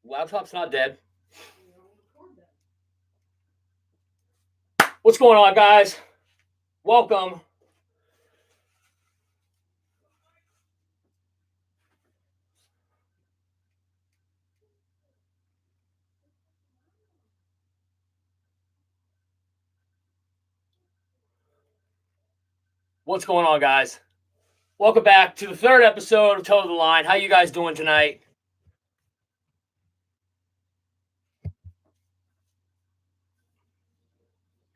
Laptop's not dead. What's going on, guys? Welcome. What's going on, guys? Welcome back to the third episode of Toe the Line. How you guys doing tonight?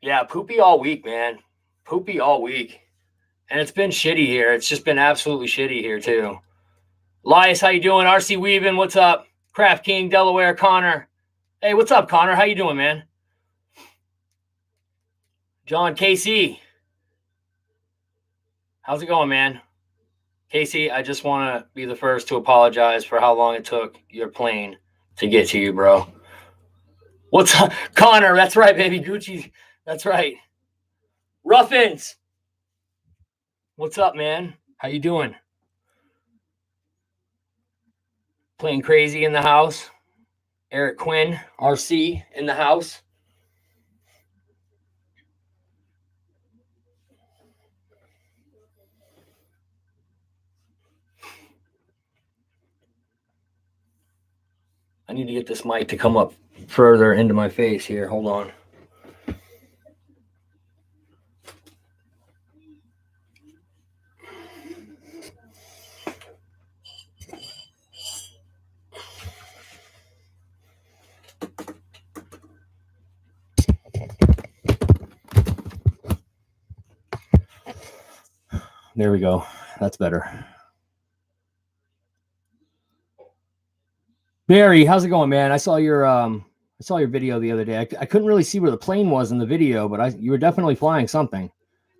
Yeah, poopy all week, man. Poopy all week. And it's been shitty here. It's just been absolutely shitty here, too. Elias, how you doing? RC Weaving, what's up? Craft King, Delaware, Connor. Hey, what's up, Connor? How you doing, man? John, KC. How's it going, man? Casey, I just want to be the first to apologize for how long it took your plane to get to you, bro. What's up? Connor, that's right, baby. Gucci, that's right. Ruffins, what's up, man? How you doing? Playing crazy in the house. Eric Quinn, RC, in the house. I need to get this mic to come up further into my face here. Hold on. There we go. That's better. Barry, how's it going, man? I saw your video the other day. I couldn't really see where the plane was in the video, but you were definitely flying something.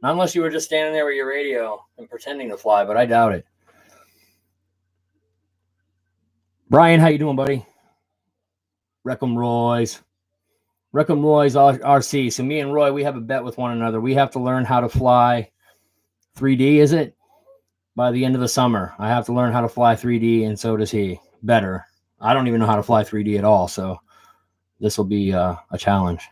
Not unless you were just standing there with your radio and pretending to fly, but I doubt it. Brian, how you doing, buddy? Reckham Roy's RC. So me and Roy, we have a bet with one another. We have to learn how to fly 3D, is it? By the end of the summer. I have to learn how to fly 3D, and so does he. Better. I don't even know how to fly 3D at all, so this will be a challenge.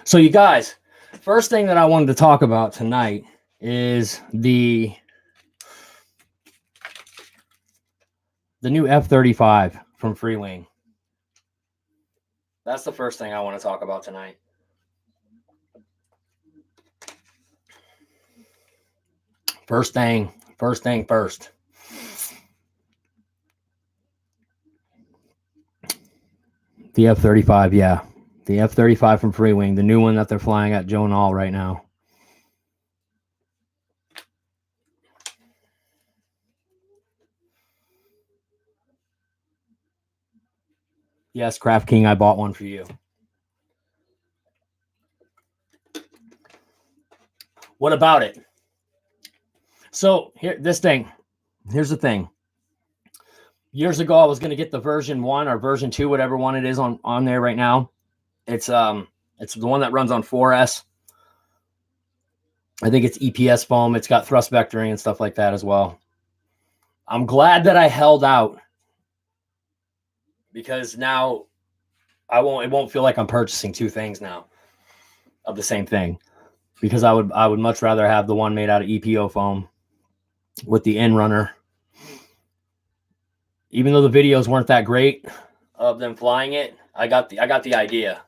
So you guys, first thing that I wanted to talk about tonight is the new F-35 from Freewing. That's the first thing I want to talk about tonight. First thing first. The F-35, yeah. The F-35 from Freewing, the new one that they're flying at Joe Nall right now. Yes, Craft King, I bought one for you. What about it? So here's the thing. Years ago, I was going to get the version 1 or version 2, whatever one it is on there right now. It's the one that runs on 4S. I think it's EPS foam. It's got thrust vectoring and stuff like that as well. I'm glad that I held out, because now it won't feel like I'm purchasing two things now of the same thing, because I would much rather have the one made out of EPO foam with the end runner. Even though the videos weren't that great of them flying it, I got the idea.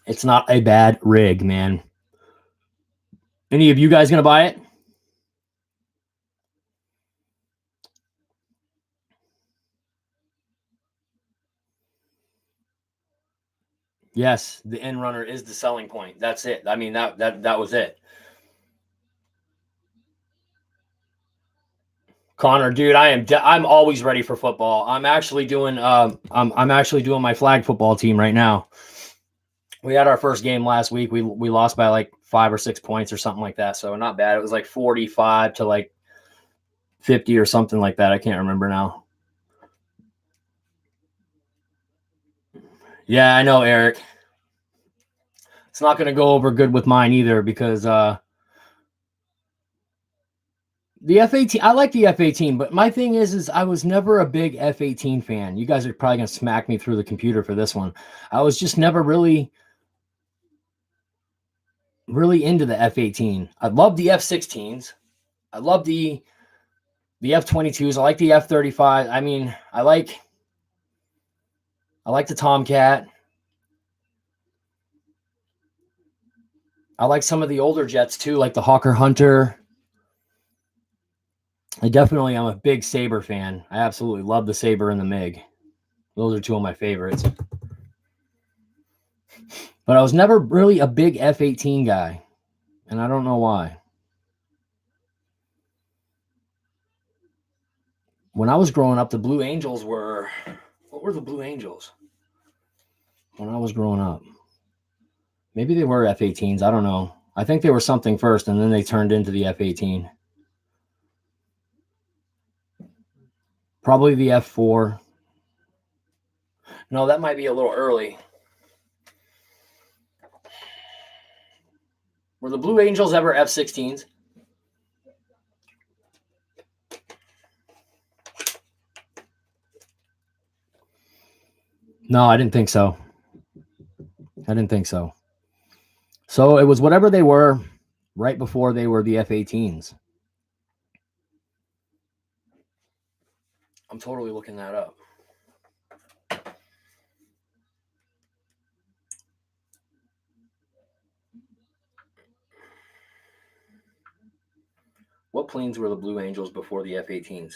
It's not a bad rig, man. Any of you guys gonna buy it? Yes, the end runner is the selling point. That's it. I mean, that was it. Connor, dude, I'm always ready for football. I'm actually doing my flag football team right now. We had our first game last week. We lost by like 5 or 6 points or something like that. So not bad. It was like 45 to like 50 or something like that. I can't remember now. Yeah, I know, Eric. It's not going to go over good with mine either because the F-18, I like the F-18, but my thing is I was never a big F-18 fan. You guys are probably going to smack me through the computer for this one. I was just never really into the F-18. I love the F-16s. I love the F-22s. I like the F-35. I mean, I like the Tomcat. I like some of the older jets too, like the Hawker Hunter. I'm a big Sabre fan. I absolutely love the Sabre and the MiG. Those are two of my favorites. But I was never really a big F-18 guy, and I don't know why. When I was growing up, the Blue Angels were... What were the Blue Angels when I was growing up? Maybe they were F-18s. I don't know. I think they were something first, and then they turned into the F-18. Probably the F-4. No, that might be a little early. Were the Blue Angels ever F-16s? No, I didn't think so. So it was whatever they were right before they were the F-18s. I'm totally looking that up. What planes were the Blue Angels before the F-18s?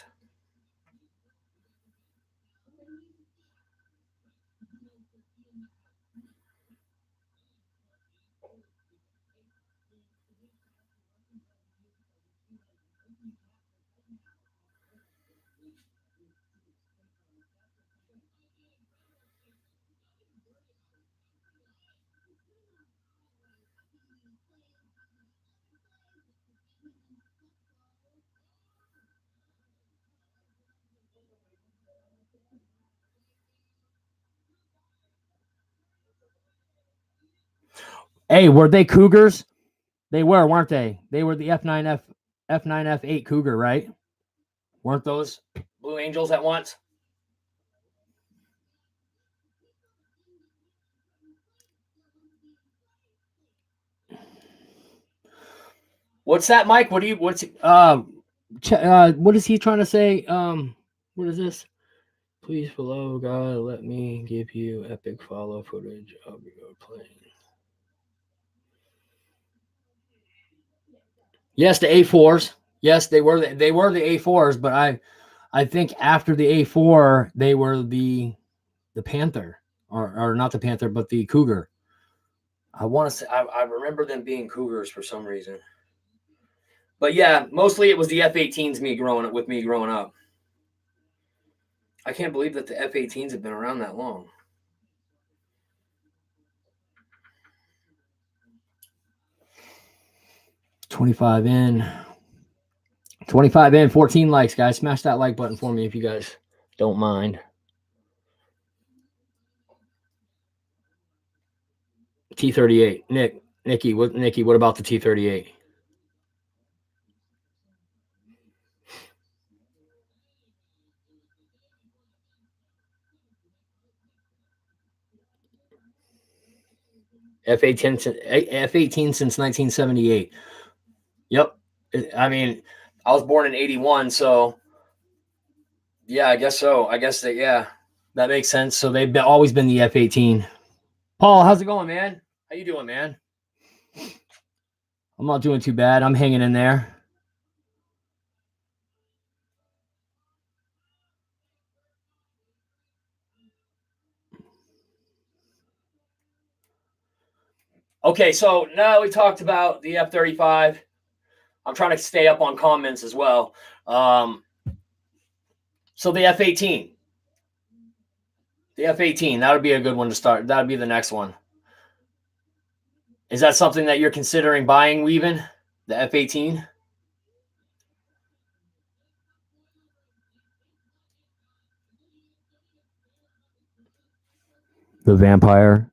Hey, were they Cougars? They were, weren't they? They were the F9F8 Cougar, right? Weren't those Blue Angels at once? What's that, Mike? What is he trying to say? What is this? Please follow God. Let me give you epic follow footage of your plane. Yes, the A4s. Yes, they were the A4s, but I think after the A4 they were the Panther, or not the Panther, but the Cougar. I want to say I remember them being Cougars for some reason. But yeah, mostly it was the F-18s growing up. I can't believe that the F-18s have been around that long. $25 in. 14 likes, guys. Smash that like button for me if you guys don't mind. T-38. Nikki, what about the T-38? F-18 since 1978. Yep. I mean, I was born in 81, so yeah, I guess so. I guess that makes sense. So they've always been the F-18. Paul, how's it going, man? How you doing, man? I'm not doing too bad. I'm hanging in there. Okay, so now we talked about the F-35. I'm trying to stay up on comments as well. So the F-18. The F-18, that would be a good one to start. That would be the next one. Is that something that you're considering buying, Weavin? The F-18? The Vampire.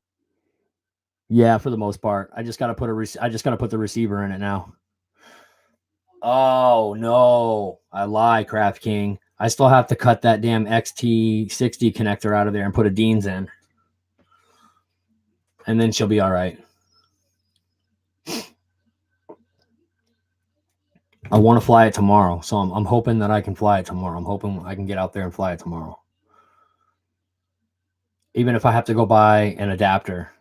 Yeah, for the most part. I just got to put the receiver in it now. Oh no, I lie, Craft King. I still have to cut that damn XT60 connector out of there and put a Dean's in. And then she'll be all right. I want to fly it tomorrow, so I'm hoping that I can fly it tomorrow. I'm hoping I can get out there and fly it tomorrow. Even if I have to go buy an adapter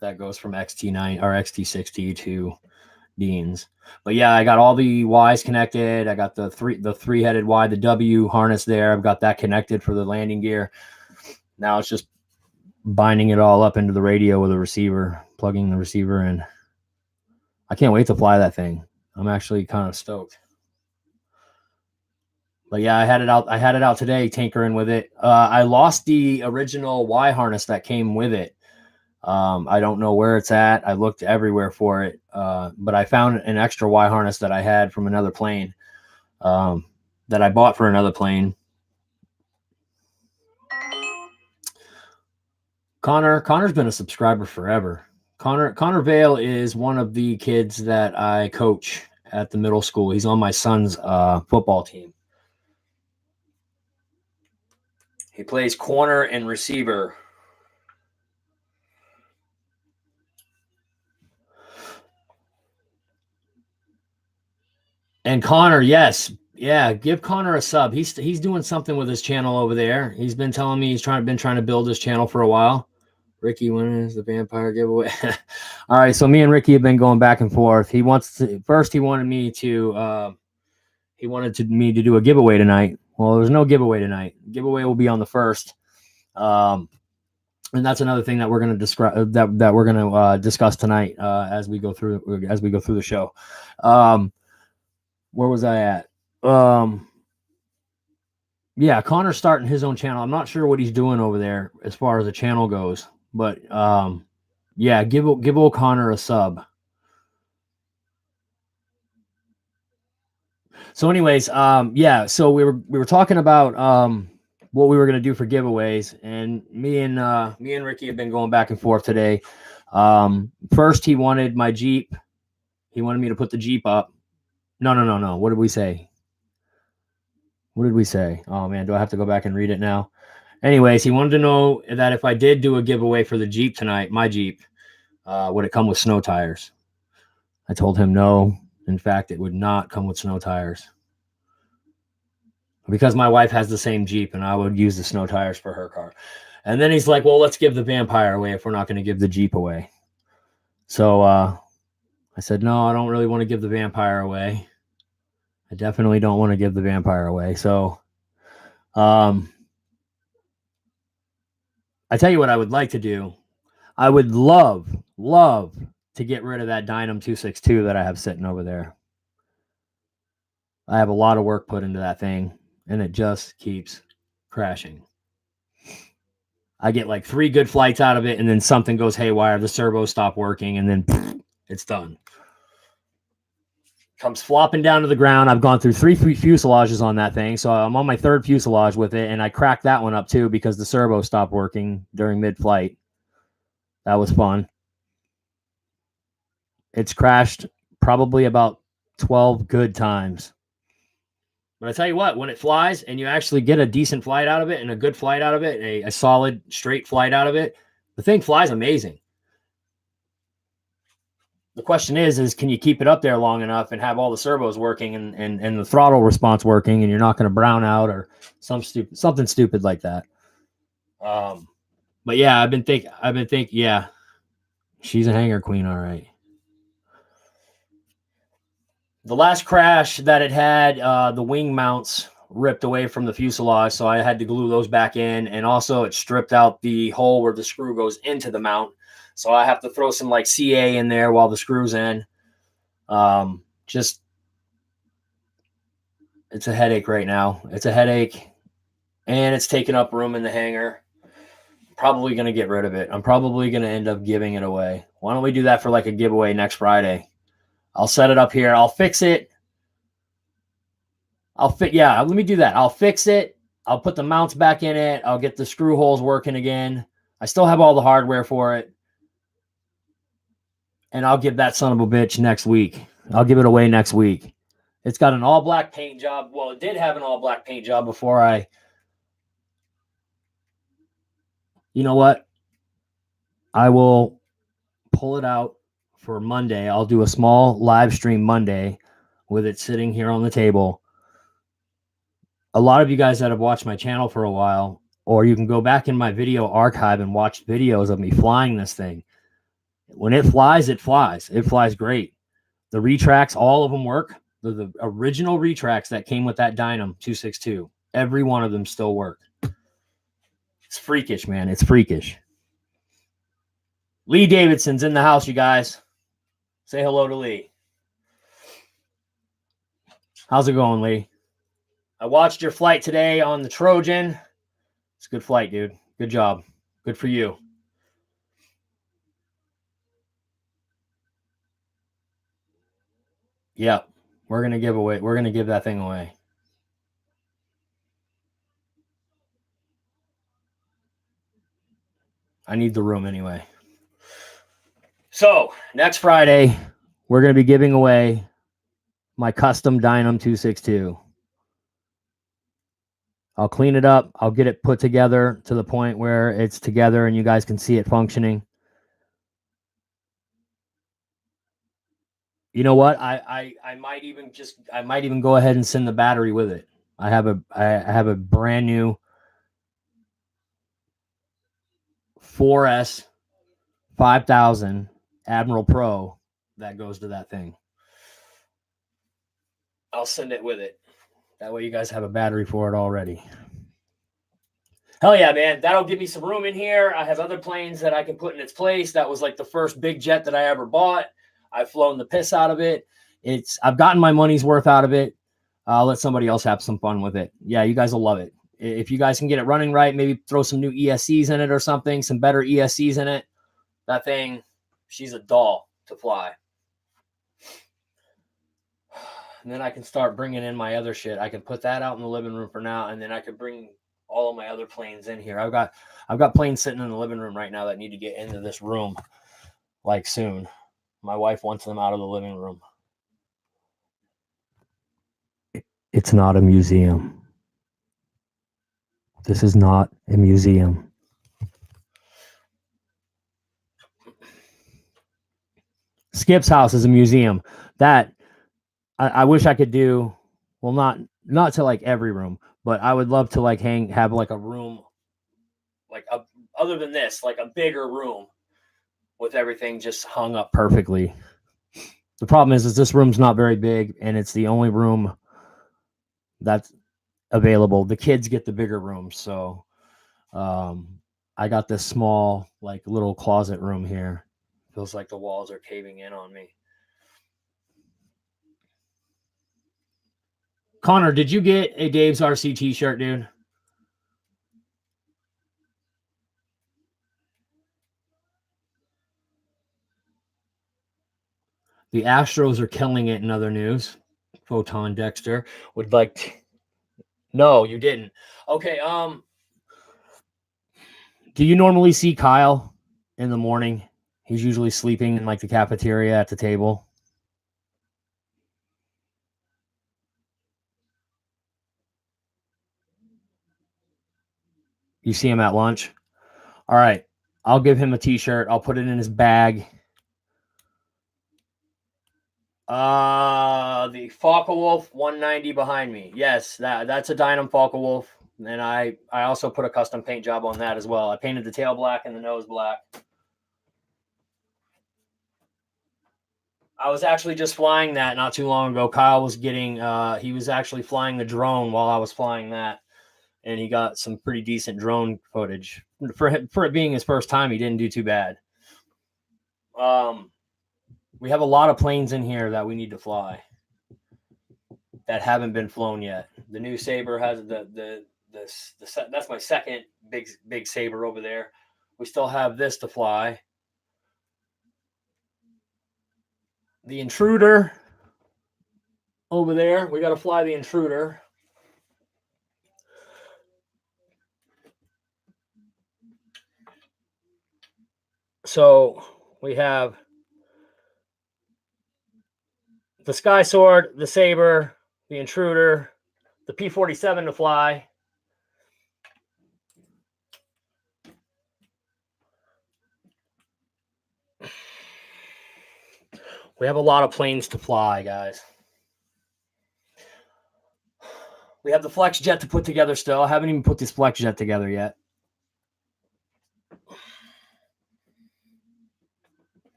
that goes from XT9 or XT60 to Dean's. But yeah, I got all the Ys connected. I got the three-headed Y, the W harness there. I've got that connected for the landing gear. Now it's just binding it all up into the radio with a receiver, plugging the receiver in. I can't wait to fly that thing. I'm actually kind of stoked. But yeah, I had it out today, tinkering with it. I lost the original Y harness that came with it. I don't know where it's at. I looked everywhere for it. But I found an extra Y harness that I had from another plane, that I bought for another plane. Connor's been a subscriber forever. Connor Vale is one of the kids that I coach at the middle school. He's on my son's football team. He plays corner and receiver. And Connor, yes. Yeah, give Connor a sub. He's doing something with his channel over there. He's been telling me he's been trying to build his channel for a while. Ricky, when is the vampire giveaway? All right, so me and Ricky have been going back and forth. He wanted me to do a giveaway tonight. Well, there's no giveaway tonight. Giveaway will be on the 1st. And that's another thing that we're going to describe that we're going to discuss tonight as we go through the show. Where was I at? Yeah, Connor's starting his own channel. I'm not sure what he's doing over there as far as the channel goes, but yeah, give old Connor a sub. So anyways, yeah, so we were talking about what we were going to do for giveaways, and me and Ricky have been going back and forth today. First he wanted my Jeep. He wanted me to put the Jeep up. No. What did we say? Oh man, do I have to go back and read it now? Anyways, he wanted to know that if I did do a giveaway for the Jeep tonight, my Jeep, would it come with snow tires? I told him no. In fact, it would not come with snow tires. Because my wife has the same Jeep and I would use the snow tires for her car. And then he's like, well, let's give the Vampire away if we're not going to give the Jeep away. So I said, no, I don't really want to give the Vampire away. I definitely don't want to give the Vampire away. So I tell you what I would like to do. I would love to get rid of that Dynam 262 that I have sitting over there. I have a lot of work put into that thing, and it just keeps crashing. I get like 3 good flights out of it, and then something goes haywire. The servos stop working, and then it's done. Comes flopping down to the ground. I've gone through 3 fuselages on that thing, so I'm on my 3rd fuselage with it, and I cracked that one up too because the servo stopped working during mid-flight. That was fun. It's crashed probably about 12 good times. But I tell you what, when it flies and you actually get a decent flight out of it and a good flight out of it, a solid straight flight out of it, the thing flies amazing. The question is can you keep it up there long enough and have all the servos working and the throttle response working, and you're not going to brown out or something stupid like that. But yeah, I've been thinking, yeah, she's a hanger queen. All right. The last crash that it had, the wing mounts ripped away from the fuselage, so I had to glue those back in, and also it stripped out the hole where the screw goes into the mount, so I have to throw some like CA in there while the screw's in. Just, it's a headache right now. It's a headache, and it's taking up room in the hangar. Probably going to get rid of it. I'm probably going to end up giving it away. Why don't we do that for like a giveaway next Friday? I'll set it up here. I'll fix it. Yeah, let me do that. I'll fix it. I'll put the mounts back in it. I'll get the screw holes working again. I still have all the hardware for it. And I'll give that son of a bitch next week. I'll give it away next week. It's got an all-black paint job. Well, it did have an all-black paint job before I... You know what? I will pull it out for Monday. I'll do a small live stream Monday with it sitting here on the table. A lot of you guys that have watched my channel for a while, or you can go back in my video archive and watch videos of me flying this thing. When it flies, it flies. It flies great. The retracts, all of them work. The original retracts that came with that Dynam 262, every one of them still work. It's freakish, man. It's freakish. Lee Davidson's in the house, you guys. Say hello to Lee. How's it going, Lee? I watched your flight today on the Trojan. It's a good flight, dude. Good job. Good for you. Yeah, we're going to give away. We're going to give that thing away. I need the room anyway. So next Friday, we're going to be giving away my custom Dynam 262. I'll clean it up. I'll get it put together to the point where it's together and you guys can see it functioning. You know what? I might even go ahead and send the battery with it. I have a brand new 4S 5000 Admiral Pro that goes to that thing. I'll send it with it. That way you guys have a battery for it already. Hell yeah, man. That'll give me some room in here. I have other planes that I can put in its place. That was like the first big jet that I ever bought. I've flown the piss out of it. I've gotten my money's worth out of it. I'll let somebody else have some fun with it. Yeah, you guys will love it. If you guys can get it running right, maybe throw some new ESCs in it or something, some better ESCs in it. That thing, she's a doll to fly. And then I can start bringing in my other shit. I can put that out in the living room for now, and then I could bring all of my other planes in here. I've got planes sitting in the living room right now that need to get into this room like soon. My wife wants them out of the living room. It's not a museum. This is not a museum. Skip's house is a museum. That I wish I could do. Well, not to like every room, but I would love to like have like a room, like other than this, like a bigger room with everything just hung up perfectly. The problem is this room's not very big, and it's the only room that's available. The kids get the bigger room, so I got this small, like little closet room here. Feels like the walls are caving in on me. Connor, did you get a Dave's RC t-shirt, dude? The Astros are killing it in other news. Photon Dexter would like to... No, you didn't. Okay, do you normally see Kyle in the morning? He's usually sleeping in like the cafeteria at the table. You see him at lunch? All right. I'll give him a t-shirt. I'll put it in his bag. The Focke-Wulf 190 behind me. Yes, that's a Dynam Focke-Wulf. And I also put a custom paint job on that as well. I painted the tail black and the nose black. I was actually just flying that not too long ago. Kyle was getting, he was actually flying the drone while I was flying that. And he got some pretty decent drone footage. For it being his first time, he didn't do too bad. We have a lot of planes in here that we need to fly that haven't been flown yet. The new Sabre has that's my second big Sabre over there. We still have this to fly. The Intruder over there. We got to fly the Intruder. So we have the Sky Sword, the Saber, the Intruder, the P-47 to fly. We have a lot of planes to fly, guys. We have the Flex Jet to put together still. I haven't even put this Flex Jet together yet.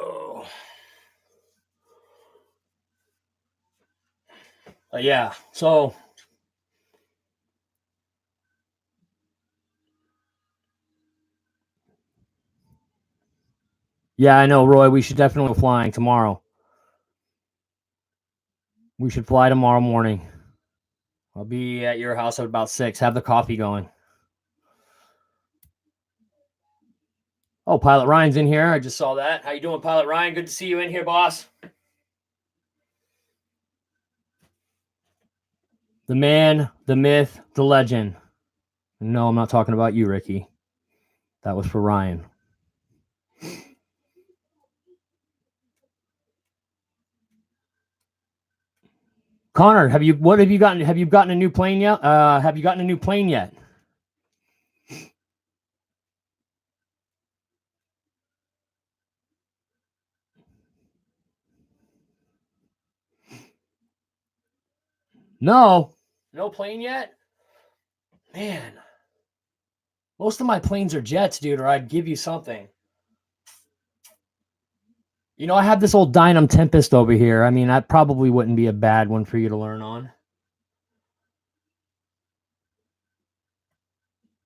Oh. Yeah, so yeah, I know, Roy. We should definitely go flying tomorrow. We should fly tomorrow morning. I'll be at your house at about 6. Have the coffee going. Oh, Pilot Ryan's in here. I just saw that. How you doing, Pilot Ryan? Good to see you in here, boss. The man, the myth, the legend. No, I'm not talking about you, Ricky. That was for Ryan. Connor, have you gotten? Have you gotten a new plane yet? Have you gotten a new plane yet? No plane yet. Man, most of my planes are jets, dude. Or I'd give you something. You know, I have this old Dynam Tempest over here. I mean, that probably wouldn't be a bad one for you to learn on.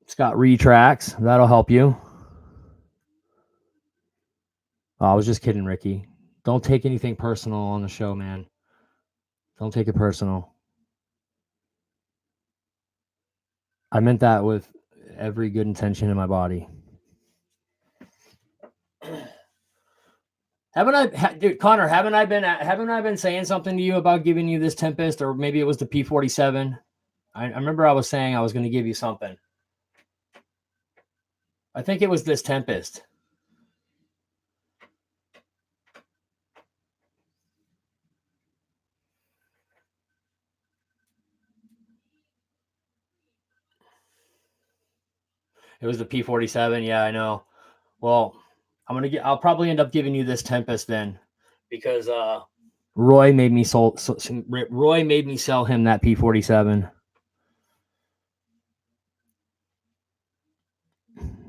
It's got retracts. That'll help you. Oh, I was just kidding, Ricky. Don't take anything personal on the show, man. Don't take it personal. I meant that with every good intention in my body. Dude, Connor, haven't I been saying something to you about giving you this Tempest, or maybe it was the P-47? I remember I was saying I was going to give you something. I think it was this Tempest. It was the P-47. Yeah, I know. Well, I'll probably end up giving you this Tempest then, because Roy made me sell him that P-47.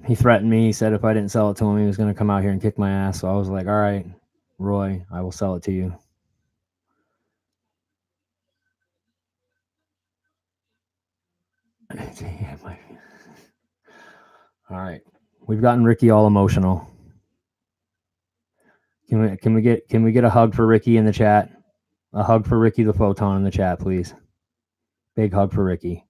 He threatened me. He said if I didn't sell it to him, he was going to come out here and kick my ass. So I was like, all right, Roy, I will sell it to you. All right. We've gotten Ricky all emotional. Can we get a hug for Ricky in the chat? A hug for Ricky the Photon in the chat, please. Big hug for Ricky.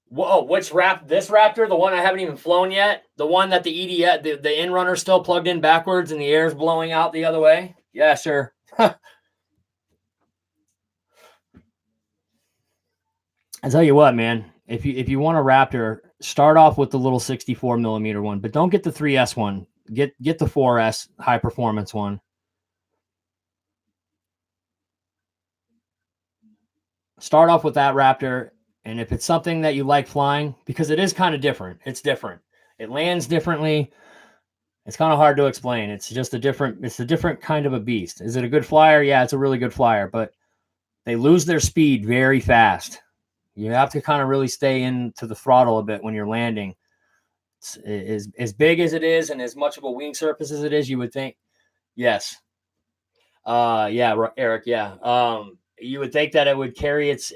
Whoa, this Raptor, the one I haven't even flown yet? The one that the EDS, the in-runner's still plugged in backwards and the air's blowing out the other way? Yeah, sure. I tell you what, man, if you want a Raptor, start off with the little 64 millimeter one, but don't get the 3S one. Get the 4S high performance one. Start off with that Raptor, and if it's something that you like flying, because it is kind of different. It's different. It lands differently. It's kind of hard to explain. It's a different kind of a beast. Is it a good flyer? Yeah, it's a really good flyer, but they lose their speed very fast. You have to kind of really stay into the throttle a bit when you're landing. It's as big as it is and as much of a wing surface as it is, you would think. Yes. Yeah, Eric. Yeah. You would think that it would carry its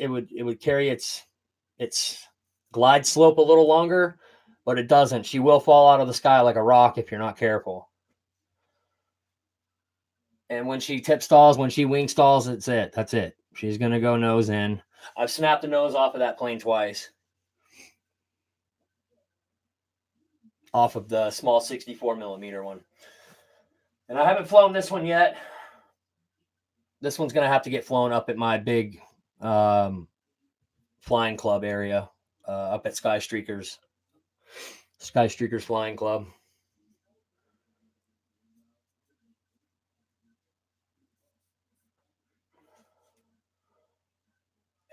glide slope a little longer, but it doesn't. She will fall out of the sky like a rock if you're not careful. And when she tip stalls, when she wing stalls, that's it. She's gonna go nose in. I've snapped the nose off of that plane twice. Off of the small 64 millimeter one. And I haven't flown this one yet. This one's gonna have to get flown up at my big Flying Club area up at Sky Streakers Flying Club.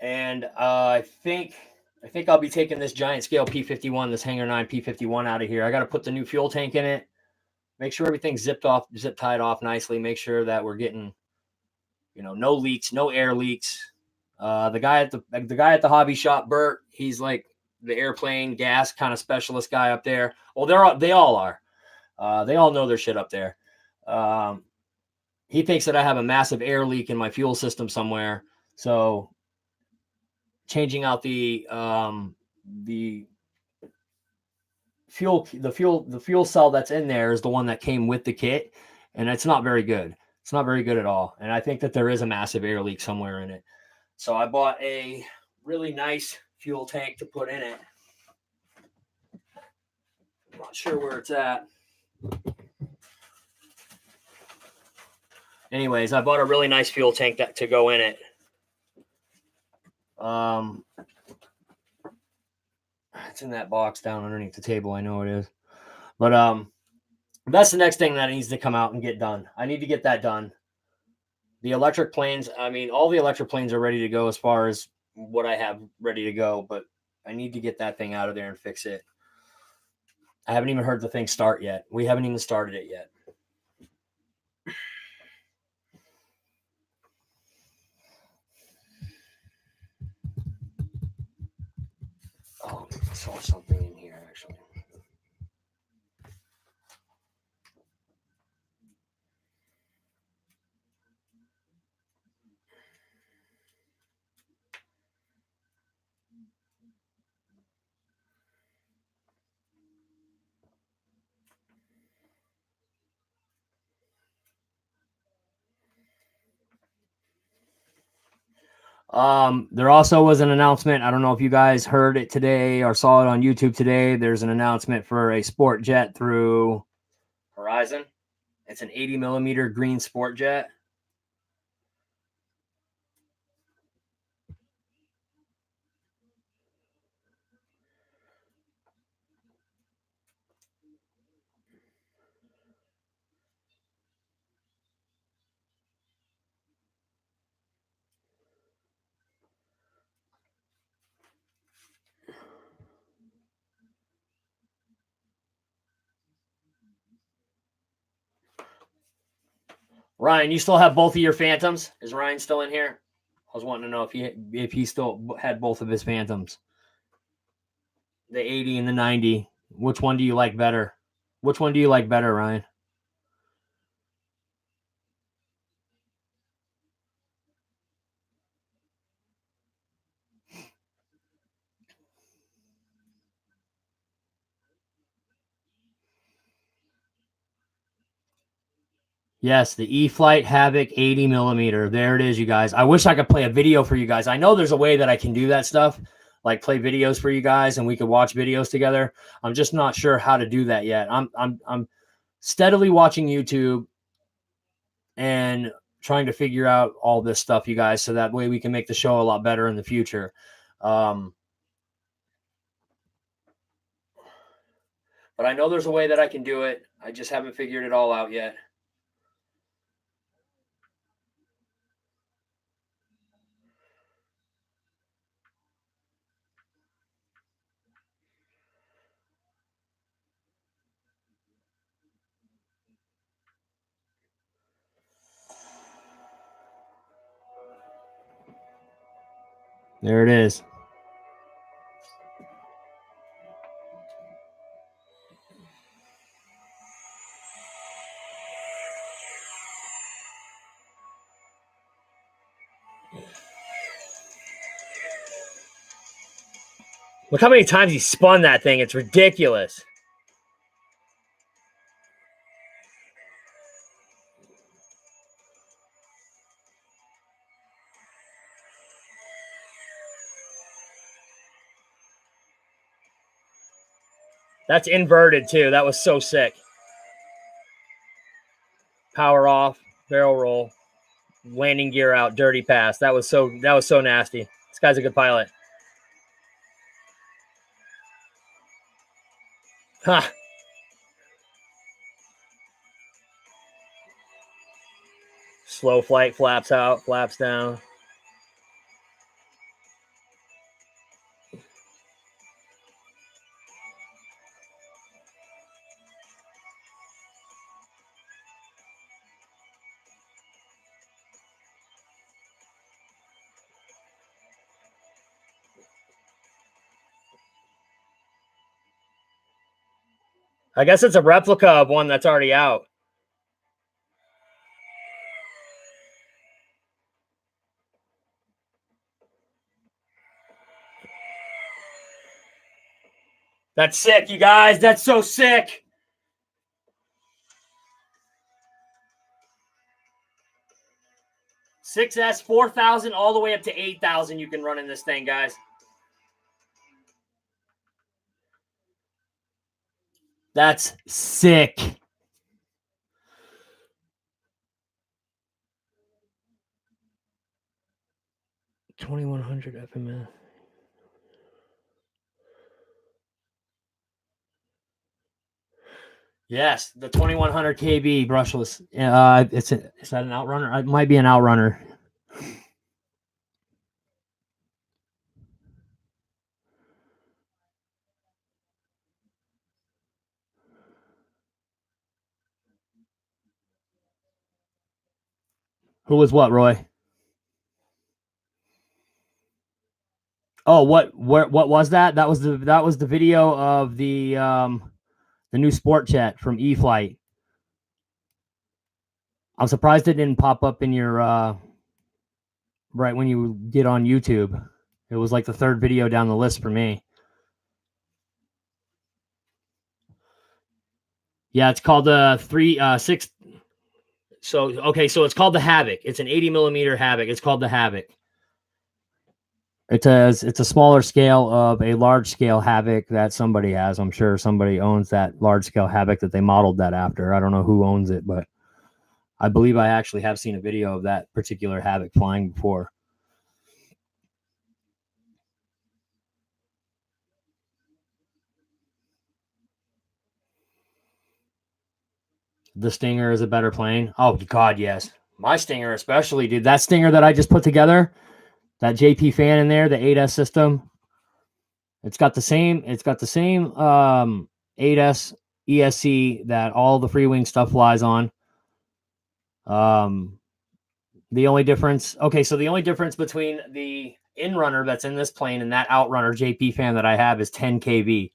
And I think I'll be taking this giant scale P51, this Hanger 9 P51 out of here. I got to put the new fuel tank in it. Make sure everything's zip tied off nicely. Make sure that we're getting, no leaks, no air leaks. The guy at the hobby shop, Bert, he's like the airplane gas kind of specialist guy up there. Well, they all are. They all know their shit up there. He thinks that I have a massive air leak in my fuel system somewhere. So changing out the fuel cell that's in there is the one that came with the kit, and it's not very good. It's not very good at all. And I think that there is a massive air leak somewhere in it. So I bought a really nice fuel tank to put in it. I'm not sure where it's at. Anyways, I bought a really nice fuel tank to go in it. It's in that box down underneath the table. I know it is. But that's the next thing that needs to come out and get done. I need to get that done. The electric planes, all the electric planes are ready to go as far as what I have ready to go, but I need to get that thing out of there and fix it. I haven't even heard the thing start yet. We haven't even started it yet. Oh, I saw something in here, actually. There also was an announcement. I don't know if you guys heard it today or saw it on YouTube today. There's an announcement for a sport jet through Horizon. It's an 80 millimeter green sport jet. Ryan, you still have both of your Phantoms? Is Ryan still in here? I was wanting to know if he still had both of his Phantoms. The 80 and the 90. Which one do you like better? Which one do you like better, Ryan? Yes, the E-Flite Havoc 80 millimeter. There it is, you guys. I wish I could play a video for you guys. I know there's a way that I can do that stuff, like play videos for you guys, and we could watch videos together. I'm just not sure how to do that yet. I'm steadily watching YouTube and trying to figure out all this stuff, you guys, so that way we can make the show a lot better in the future. But I know there's a way that I can do it. I just haven't figured it all out yet. There it is. Look how many times he spun that thing. It's ridiculous. That's inverted too. That was so sick. Power off, barrel roll, landing gear out, dirty pass. That was so nasty. This guy's a good pilot. Huh. Slow flight, flaps out, flaps down. I guess it's a replica of one that's already out. That's sick, you guys. That's so sick. $6S, 4,000 all the way up to 8,000 you can run in this thing, guys. That's sick. $2,100 FMS. Yes, the 2,100 KB brushless. Is that an outrunner? It might be an outrunner. Who was what, Roy? Oh, what was that? That was the video of the new sport jet from E-Flight. I'm surprised it didn't pop up in your right when you get on YouTube. It was like the third video down the list for me. Yeah, it's called the 6. So okay, so it's called the Havoc. It's an 80 millimeter Havoc. It's called the Havoc. It's a smaller scale of a large scale Havoc that somebody has. I'm sure somebody owns that large scale Havoc that they modeled that after. I don't know who owns it, but I believe I actually have seen a video of that particular Havoc flying before. The Stinger is a better plane. Oh God, yes. My Stinger especially, dude. That Stinger that I just put together, that JP fan in there, the 8S system. It's got the same 8S ESC that all the Freewing stuff flies on. The only difference between the Inrunner that's in this plane and that Outrunner JP fan that I have is 10 kV.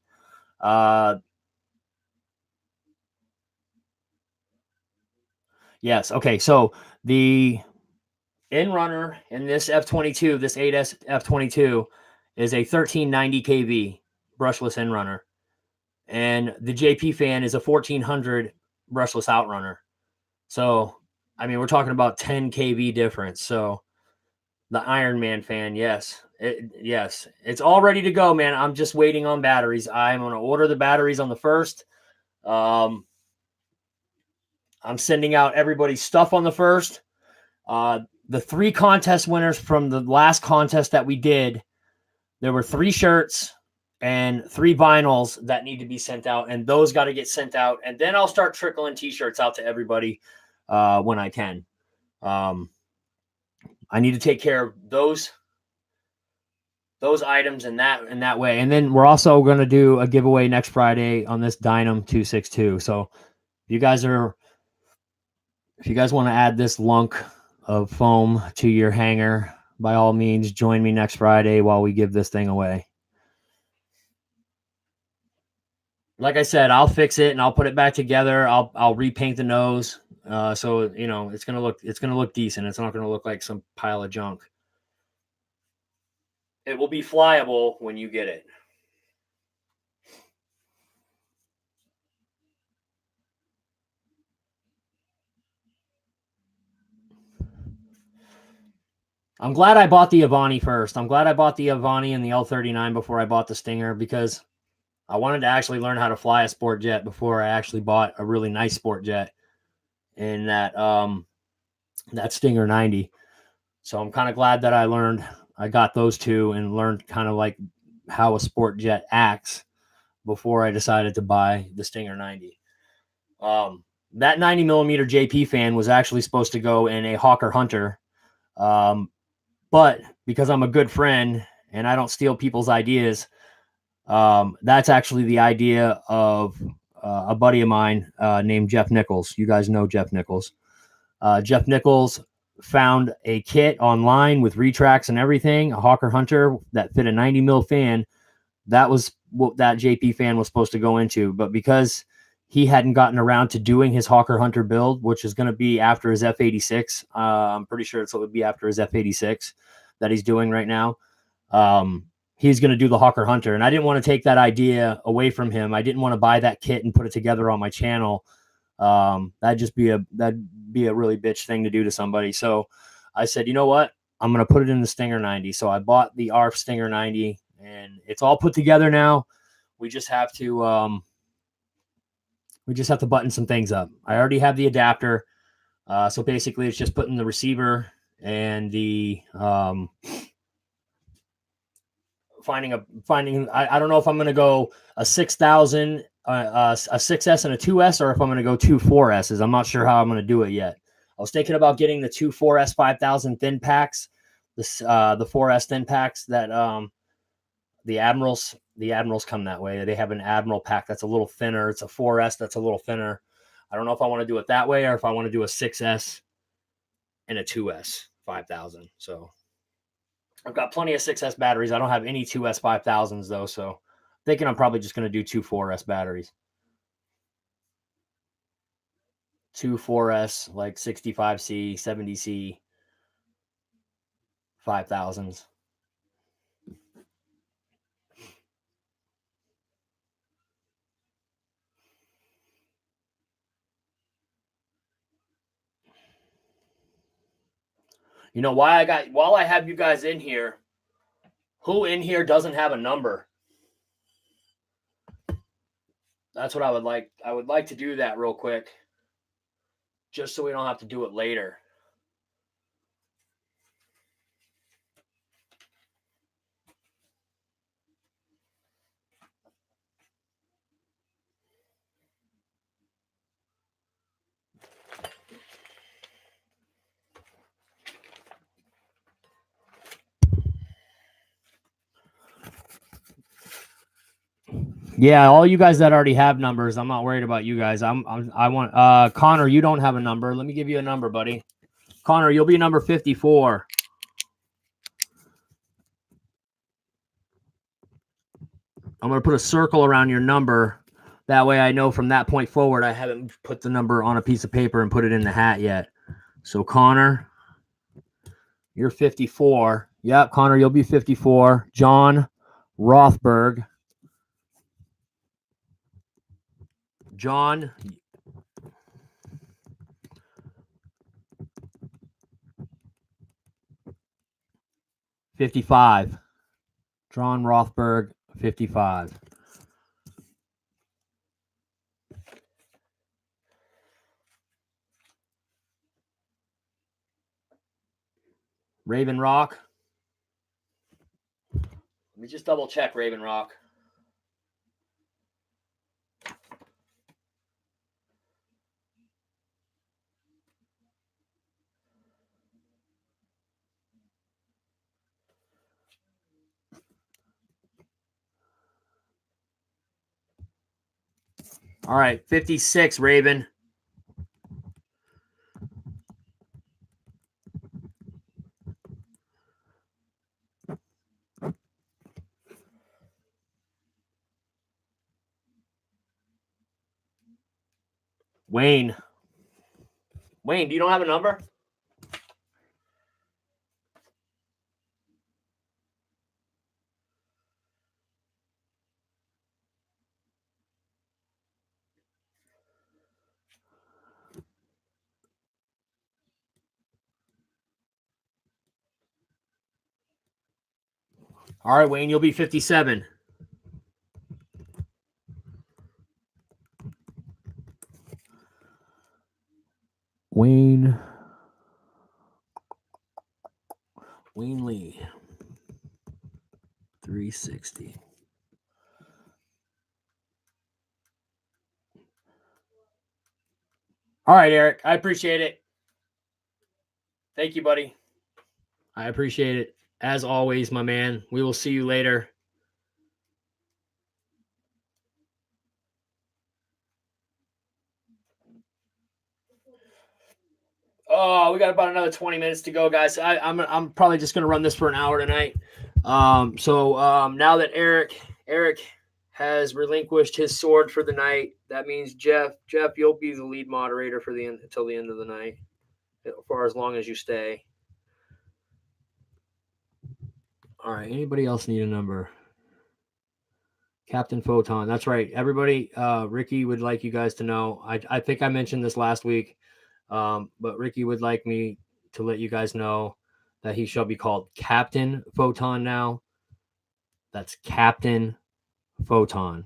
Yes. Okay. So the Inrunner in this F-22, this 8S F-22, is a 1390 kV brushless Inrunner, and the JP fan is a 1400 brushless Outrunner. So, I mean, we're talking about 10 kV difference. So, the Ironman fan, yes, it's all ready to go, man. I'm just waiting on batteries. I'm going to order the batteries on the 1st. I'm sending out everybody's stuff on the 1st. The 3 contest winners from the last contest that we did, there were 3 shirts and 3 vinyls that need to be sent out, and those got to get sent out, and then I'll start trickling t-shirts out to everybody when I can. I need to take care of those items in that way, and then we're also going to do a giveaway next Friday on this Dynam 262. So if you guys want to add this lunk of foam to your hanger, by all means, join me next Friday while we give this thing away. Like I said, I'll fix it and I'll put it back together. I'll repaint the nose, so you know it's gonna look decent. It's not gonna look like some pile of junk. It will be flyable when you get it. I'm glad I bought the Avani first. I'm glad I bought the Avani and the L39 before I bought the Stinger, because I wanted to actually learn how to fly a sport jet before I actually bought a really nice sport jet in that Stinger 90. So I'm kind of glad that I got those two and learned kind of like how a sport jet acts before I decided to buy the Stinger 90. That 90 millimeter JP fan was actually supposed to go in a Hawker Hunter. But because I'm a good friend and I don't steal people's ideas, that's actually the idea of a buddy of mine named Jeff Nichols. You guys know Jeff Nichols. Jeff Nichols found a kit online with retracts and everything, a Hawker Hunter that fit a 90 mil fan. That was what that JP fan was supposed to go into. But because he hadn't gotten around to doing his Hawker Hunter build, which is going to be after his F86, I'm pretty sure it would be after his F86 that he's doing right now. He's going to do the Hawker Hunter. And I didn't want to take that idea away from him. I didn't want to buy that kit and put it together on my channel. That'd be a really bitch thing to do to somebody. So I said, you know what? I'm going to put it in the Stinger 90. So I bought the ARF Stinger 90 and it's all put together now. We just have to button some things up. I already have the adapter. So basically it's just putting the receiver and the, I don't know if I'm going to go a 6,000, a 6S and a 2S, or if I'm going to go two 4Ss. I'm not sure how I'm going to do it yet. I was thinking about getting the two 4S 5000 thin packs, the 4S thin packs that the Admirals come that way. They have an Admiral pack that's a little thinner. It's a 4S that's a little thinner. I don't know if I want to do it that way or if I want to do a 6S and a 2S 5000. So I've got plenty of 6S batteries. I don't have any 2S 5000s though, so thinking I'm probably just going to do two 4S batteries. Two 4S, like 65C, 70C, 5000s. You know, while I have you guys in here, who in here doesn't have a number? That's what I would like. I would like to do that real quick, just so we don't have to do it later. Yeah, all you guys that already have numbers, I'm not worried about you guys. I want Connor, you don't have a number. Let me give you a number, buddy. Connor, you'll be number 54. I'm going to put a circle around your number. That way I know from that point forward I haven't put the number on a piece of paper and put it in the hat yet. So Connor, you're 54. Yep, Connor, you'll be 54. John Rothberg. John, $55. John Rothberg, 55. Raven Rock. Let me just double check Raven Rock. All right, 56, Raven. Wayne. Wayne, do you don't have a number? All right, Wayne, you'll be 57. Wayne Lee, 360. All right, Eric. I appreciate it. Thank you, buddy. I appreciate it. As always, my man. We will see you later. Oh, we got about another 20 minutes to go, guys. I'm probably just gonna run this for an hour tonight. Now that Eric has relinquished his sword for the night, that means Jeff, you'll be the lead moderator for the end until the end of the night, for as long as you stay. All right. Anybody else need a number? Captain Photon. That's right. Everybody, Ricky would like you guys to know. I think I mentioned this last week, but Ricky would like me to let you guys know that he shall be called Captain Photon now. That's Captain Photon.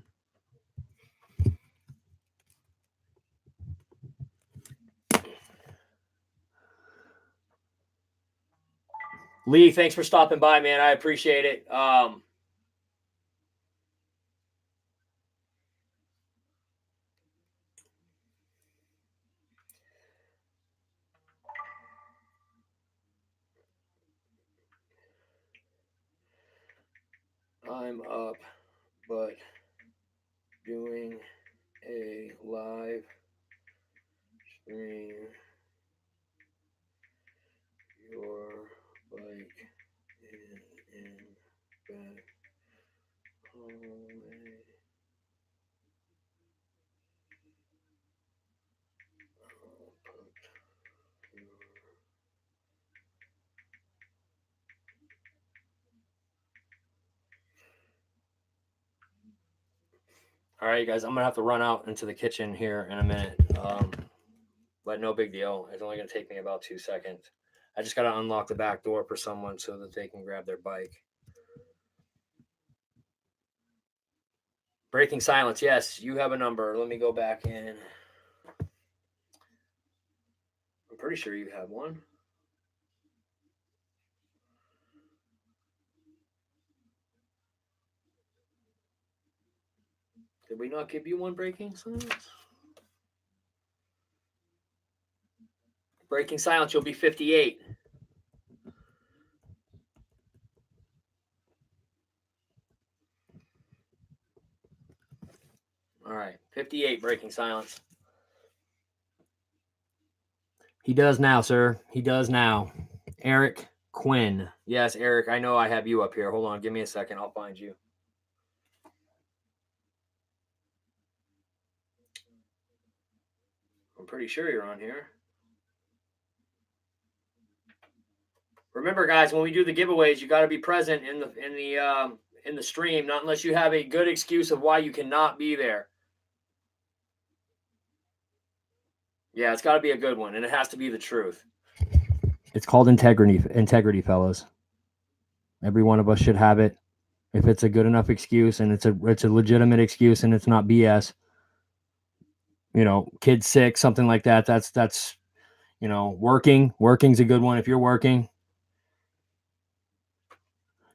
Lee, thanks for stopping by, man. I appreciate it. I'm up, but doing a live stream. Your bike in bed. All right, guys, I'm gonna have to run out into the kitchen here in a minute, but no big deal. It's only gonna take me about 2 seconds. I just gotta unlock the back door for someone so that they can grab their bike. Breaking silence. Yes, you have a number. Let me go back in. I'm pretty sure you have one. Did we not give you one, breaking silence? Breaking silence, you'll be 58. All right, 58, breaking silence. He does now, sir. He does now. Eric Quinn. Yes, Eric, I know I have you up here. Hold on, give me a second. I'll find you. I'm pretty sure you're on here. Remember, guys, when we do the giveaways, you got to be present in the stream, not unless you have a good excuse of why you cannot be there. Yeah, it's got to be a good one, and it has to be the truth. It's called integrity, fellas. Every one of us should have it. If it's a good enough excuse and it's a legitimate excuse and it's not BS, kid sick, something like that. That's working's a good one. If you're working,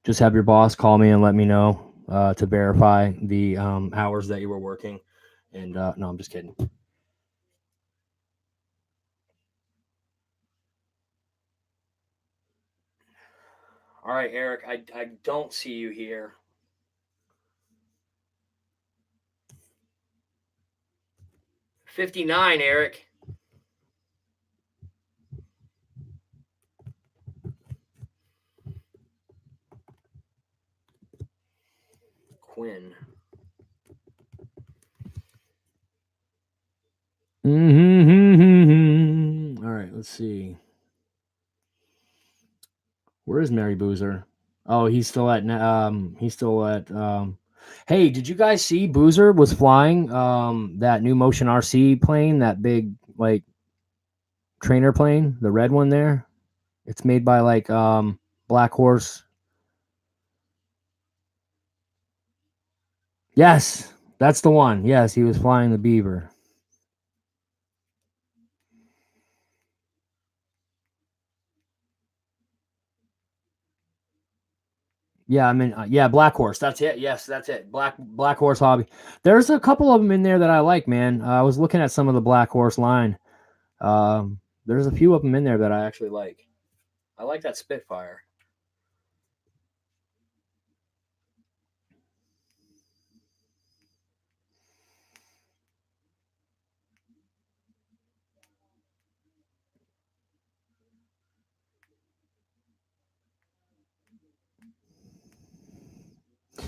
just have your boss call me and let me know to verify the hours that you were working. And no, I'm just kidding. All right, Eric, I don't see you here. $59, Eric. Quinn. All right, let's see. Where is Mary Boozer? Oh, he's still at hey, did you guys see Boozer was flying that new Motion RC plane, that big like trainer plane, the red one there? It's made by like Black Horse. Yes, that's the one. Yes, he was flying the Beaver. Yeah, I mean, Black Horse. That's it. Yes, that's it. Black Horse Hobby. There's a couple of them in there that I like, man. I was looking at some of the Black Horse line. There's a few of them in there that I actually like. I like that Spitfire.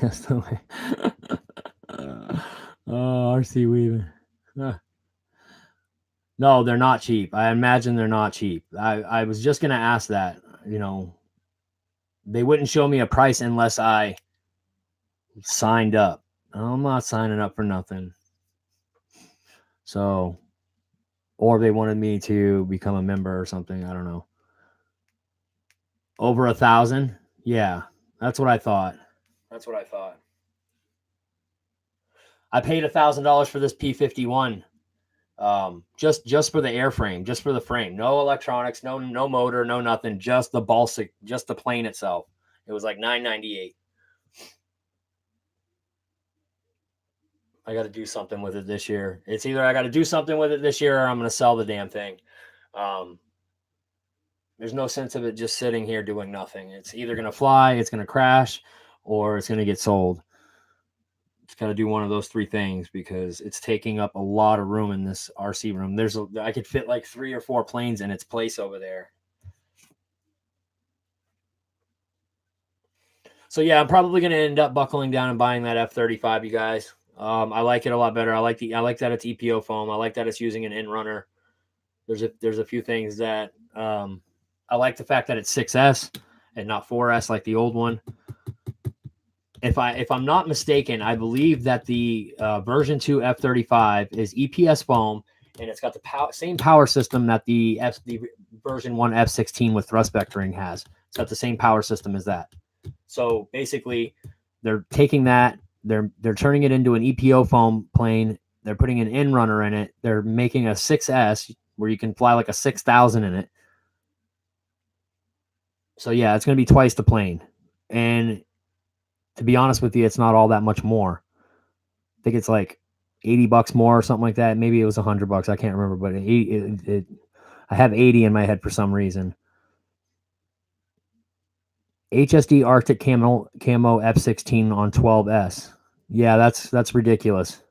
Yes, the way. Oh, RC Weaving. No, they're not cheap. I imagine they're not cheap. I was just gonna ask that. You know, they wouldn't show me a price unless I signed up. I'm not signing up for nothing. So, or they wanted me to become a member or something. I don't know. Over 1,000? Yeah, that's what I thought. That's what I thought. I paid $1,000 for this P51. Just for the airframe, just for the frame. No electronics, no motor, no nothing. Just the Balsic, just the plane itself. It was like $998. I got to do something with it this year. It's either I got to do something with it this year or I'm going to sell the damn thing. There's no sense of it just sitting here doing nothing. It's either going to fly, it's going to crash, or it's going to get sold. It's got to do one of those three things because it's taking up a lot of room in this RC room. I could fit like 3 or 4 planes in its place over there. So yeah, I'm probably going to end up buckling down and buying that F-35, you guys. I like it a lot better. I like that it's EPO foam. I like that it's using an in-runner. There's a few things that I like the fact that it's 6S and not 4S like the old one. If I'm not mistaken, I believe that the version 2 F-35 is EPS foam, and it's got the same power system that the version 1 F-16 with thrust vectoring has. It's got the same power system as that. So basically, they're taking that, they're turning it into an EPO foam plane. They're putting an in-runner in it. They're making a 6S where you can fly like a 6,000 in it. So yeah, it's going to be twice the plane. And to be honest with you, it's not all that much more. I think it's like $80 more or something like that. Maybe it was $100. I can't remember, but I have 80 in my head for some reason. HSD Arctic Camo F-16 on 12S. Yeah, that's ridiculous.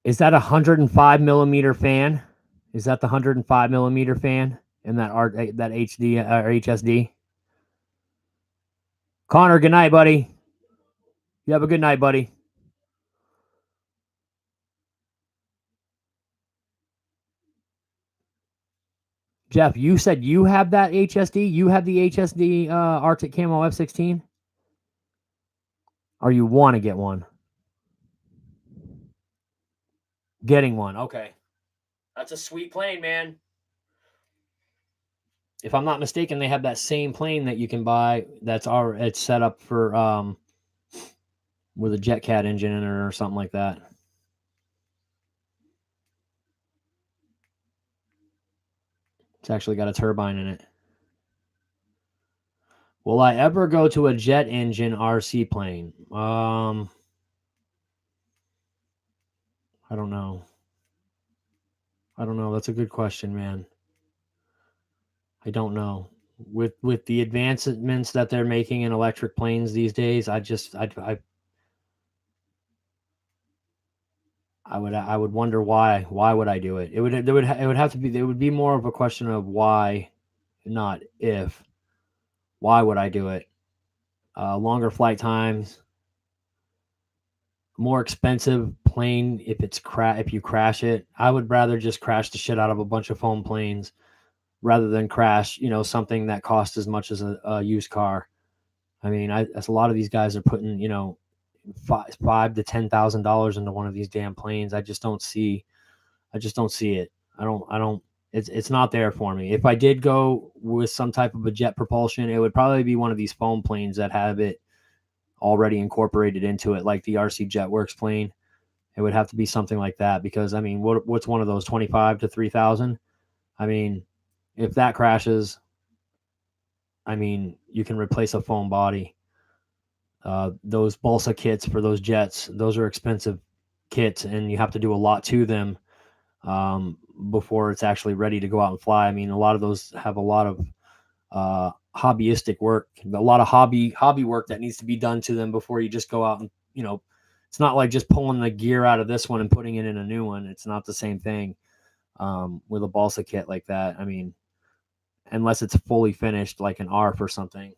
Is that a 105 millimeter fan? Is that the 105 millimeter fan in that HD or HSD? Connor, good night, buddy. You have a good night, buddy. Jeff, you said you have that HSD? You have the HSD Arctic Camo F-16? Or you want to get one? Getting one. Okay. That's a sweet plane, man. If I'm not mistaken, they have that same plane that you can buy it's set up for with a JetCat engine in it or something like that. It's actually got a turbine in it. Will I ever go to a jet engine RC plane? I don't know. That's a good question, man. I don't know. With the advancements that they're making in electric planes these days, I would wonder why. Why would I do it? It would have to be. It would be more of a question of why, not if. Why would I do it? Longer flight times, more expensive plane if you crash it. I would rather just crash the shit out of a bunch of foam planes rather than crash, something that costs as much as a used car. I mean, as a lot of these guys are putting, $5,000 to $10,000 into one of these damn planes. I just don't see it. It's not there for me. If I did go with some type of a jet propulsion, it would probably be one of these foam planes that have it already incorporated into it, like the RC Jetworks plane. It would have to be something like that because, I mean, what's one of those, 25 to 3,000? I mean, if that crashes, I mean, you can replace a foam body. Those balsa kits for those jets, those are expensive kits, and you have to do a lot to them before it's actually ready to go out and fly. I mean, a lot of those have a lot of hobbyistic work, a lot of hobby work that needs to be done to them before you just go out and, it's not like just pulling the gear out of this one and putting it in a new one. It's not the same thing with a balsa kit like that. I mean, unless it's fully finished, like an ARF or something.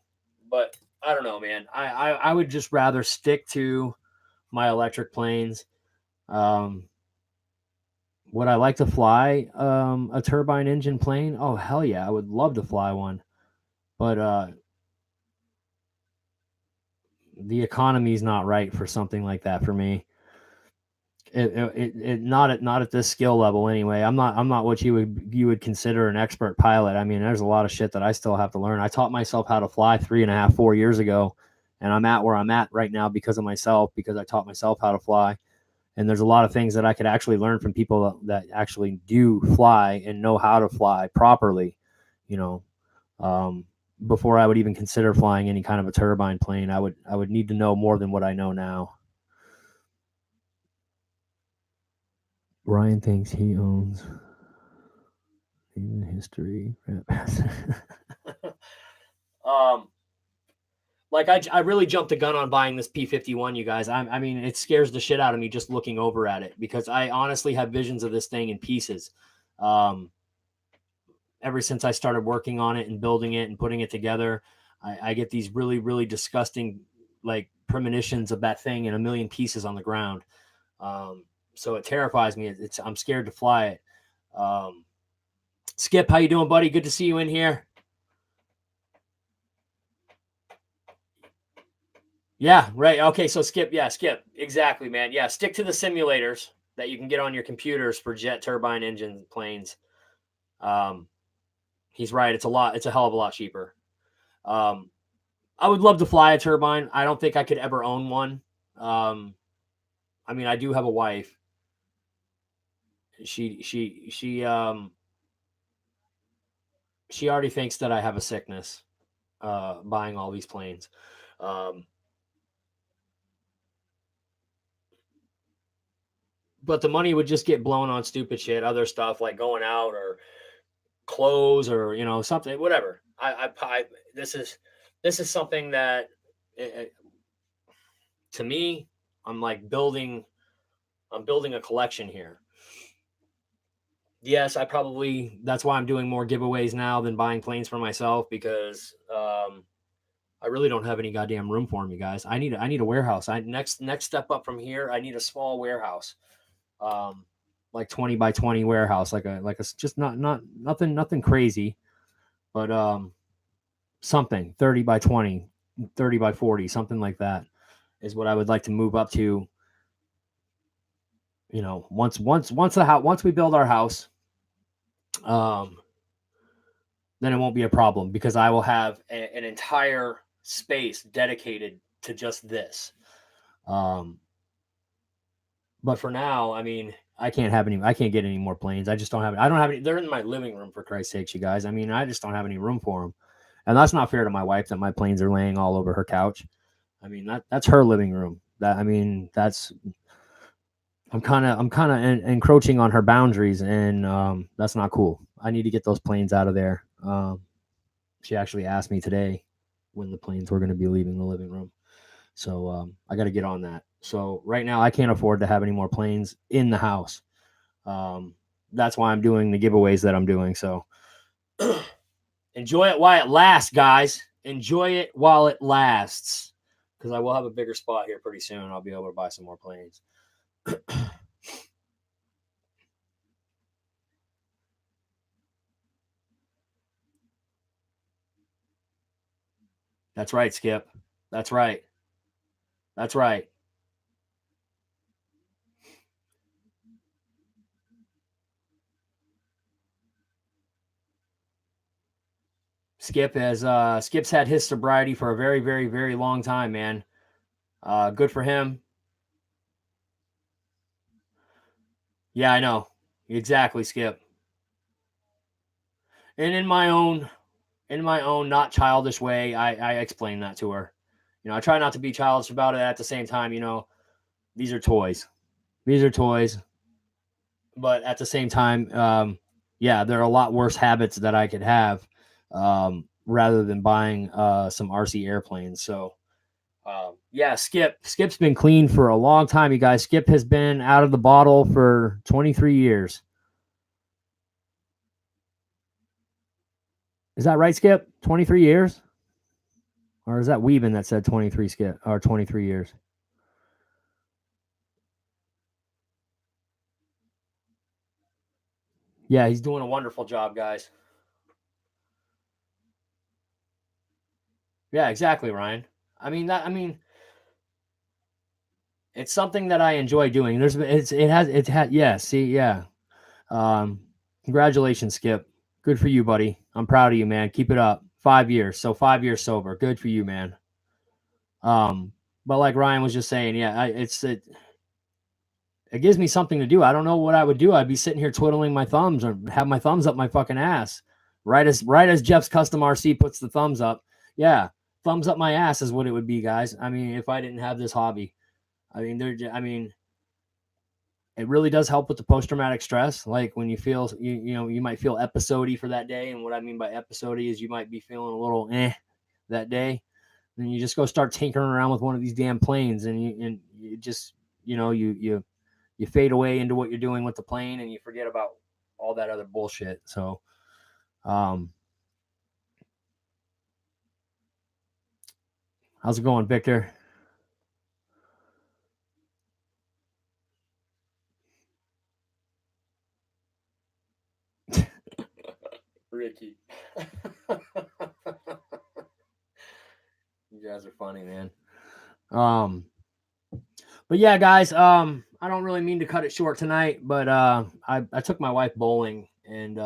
But I don't know, man. I would just rather stick to my electric planes. Would I like to fly a turbine engine plane? Oh, hell yeah. I would love to fly one. But the economy's not right for something like that for me. Not at this skill level anyway. I'm not what you would consider an expert pilot. I mean, there's a lot of shit that I still have to learn. I taught myself how to fly 3.5, 4 years ago, and I'm at where I'm at right now because of myself, because I taught myself how to fly. And there's a lot of things that I could actually learn from people that actually do fly and know how to fly properly, you know. Before I would even consider flying any kind of a turbine plane, I would need to know more than what I know now. Ryan thinks he owns even history. Like I really jumped the gun on buying this P-51, you guys. I mean, it scares the shit out of me just looking over at it, because I honestly have visions of this thing in pieces. Ever since I started working on it and building it and putting it together, I get these really, really disgusting, like, premonitions of that thing in a million pieces on the ground. So it terrifies me. I'm scared to fly it. Skip, how you doing, buddy? Good to see you in here. Yeah, right. Okay, so Skip, exactly, man. Yeah, stick to the simulators that you can get on your computers for jet turbine engine planes. He's right. It's a hell of a lot cheaper. I would love to fly a turbine. I don't think I could ever own one. I mean, I do have a wife. She already thinks that I have a sickness buying all these planes. But the money would just get blown on stupid shit, other stuff like going out or clothes or something, whatever. This is something that to me, I'm building a collection here. Yes, that's why I'm doing more giveaways now than buying planes for myself, because I really don't have any goddamn room for them, you guys. I need a warehouse. Next step up from here, I need a small warehouse. Like 20 by 20 warehouse, like a just nothing crazy, but something 30 by 20, 30 by 40, something like that is what I would like to move up to. Once we build our house, then it won't be a problem, because I will have an entire space dedicated to just this. But for now, I mean, I can't get any more planes. I just don't have any. They're in my living room, for Christ's sakes, you guys. I mean, I just don't have any room for them. And that's not fair to my wife that my planes are laying all over her couch. I mean, that's her living room. I'm kind of encroaching on her boundaries, and that's not cool. I need to get those planes out of there. She actually asked me today when the planes were going to be leaving the living room. So I got to get on that. So right now I can't afford to have any more planes in the house. That's why I'm doing the giveaways that I'm doing. So enjoy it while it lasts, guys. Enjoy it while it lasts, because I will have a bigger spot here pretty soon. I'll be able to buy some more planes. That's right, Skip. That's right. That's right. Skip's had his sobriety for a very, very, very long time, man. Good for him. Yeah, I know. Exactly, Skip. And in my own not childish way, I explained that to her. I try not to be childish about it. At the same time, these are toys. These are toys. But at the same time, yeah, there are a lot worse habits that I could have rather than buying some RC airplanes. So, yeah, Skip's been clean for a long time, you guys. Skip has been out of the bottle for 23 years. Is that right, Skip? 23 years? Or is that Weeben that said 23 Skip or 23 years? Yeah, he's doing a wonderful job, guys. Yeah, exactly, Ryan. I mean, it's something that I enjoy doing. Yeah, see, yeah. Um, Congratulations, Skip. Good for you, buddy. I'm proud of you, man. Keep it up. 5 years. So 5 years sober. Good for you, man. But like Ryan was just saying, yeah, it gives me something to do. I don't know what I would do. I'd be sitting here twiddling my thumbs or have my thumbs up my fucking ass. Right as Jeff's Custom RC puts the thumbs up. Yeah, thumbs up my ass is what it would be, guys. I mean, if I didn't have this hobby. It really does help with the post-traumatic stress. Like when you feel, you might feel episode-y for that day. And what I mean by episode-y is you might be feeling a little that day. Then you just go start tinkering around with one of these damn planes and you just, you fade away into what you're doing with the plane and you forget about all that other bullshit. So, how's it going, Victor? Ricky. You guys are funny, man. But yeah, guys, I don't really mean to cut it short tonight, but I took my wife bowling and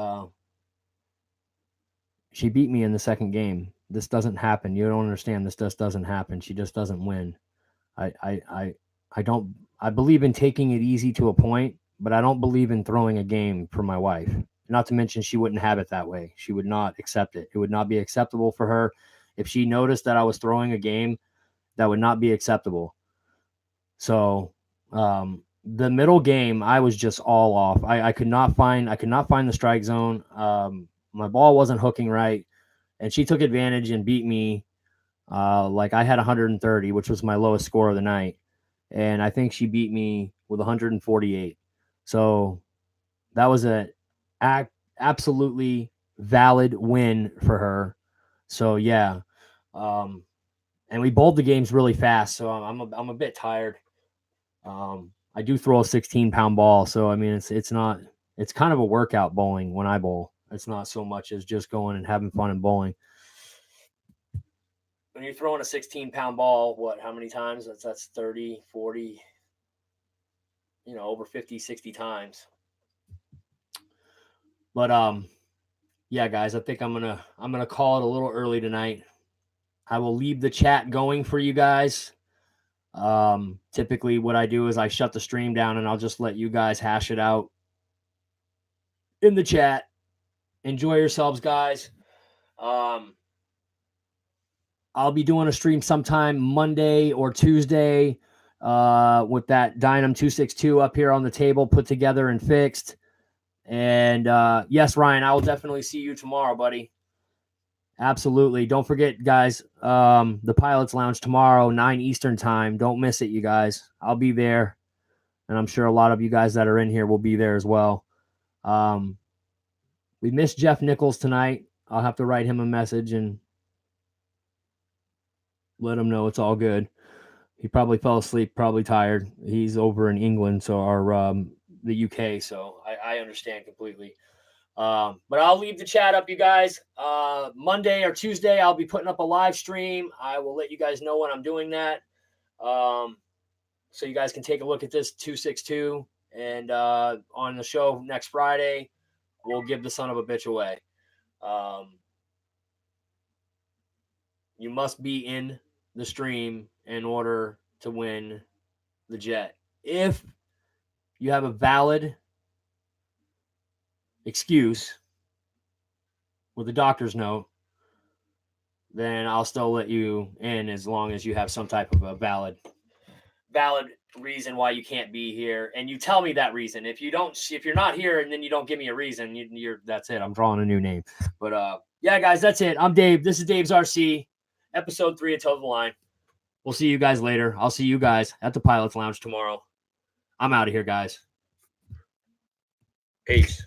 she beat me in the second game. This doesn't happen. You don't understand. This just doesn't happen. She just doesn't win. I I I I don't. I believe in taking it easy to a point, but I don't believe in throwing a game for my wife. Not to mention, she wouldn't have it that way. She would not accept it. It would not be acceptable for her if she noticed that I was throwing a game. That would not be acceptable. So, the middle game, I was just all off. I could not find the strike zone. My ball wasn't hooking right, and she took advantage and beat me. Like I had 130, which was my lowest score of the night, and I think she beat me with 148. So that was absolutely valid win for her. So yeah, um, and we bowled the games really fast. So I'm a bit tired. I do throw a 16-pound ball, so I mean it's kind of a workout bowling when I bowl. It's not so much as just going and having fun and bowling. When you're throwing a 16-pound ball, how many times? That's 30, 40, over 50, 60 times. But yeah, guys, I think I'm gonna call it a little early tonight. I will leave the chat going for you guys. Typically what I do is I shut the stream down and I'll just let you guys hash it out in the chat. Enjoy yourselves, guys. I'll be doing a stream sometime Monday or Tuesday with that Dynam 262 up here on the table put together and fixed. And yes, Ryan, I will definitely see you tomorrow, buddy. Absolutely. Don't forget, guys, the Pilots Lounge tomorrow, 9 Eastern time. Don't miss it, you guys. I'll be there. And I'm sure a lot of you guys that are in here will be there as well. We missed Jeff Nichols tonight. I'll have to write him a message and let him know it's all good. He probably fell asleep, probably tired. He's over in England, or the UK, so I understand completely. But I'll leave the chat up, you guys. Monday or Tuesday, I'll be putting up a live stream. I will let you guys know when I'm doing that. So you guys can take a look at this 262. And on the show next Friday, we'll give the son of a bitch away. You must be in the stream in order to win the jet. If you have a valid excuse with a doctor's note, then I'll still let you in as long as you have some type of a valid reason why you can't be here, and you tell me that reason. If you're not here and then you don't give me a reason, you're that's it. I'm drawing a new name. But yeah, guys, that's it. I'm Dave. This is Dave's RC, episode 3 of Toe the Line. We'll see you guys later. I'll see you guys at the Pilot's Lounge tomorrow. I'm out of here, guys. Peace.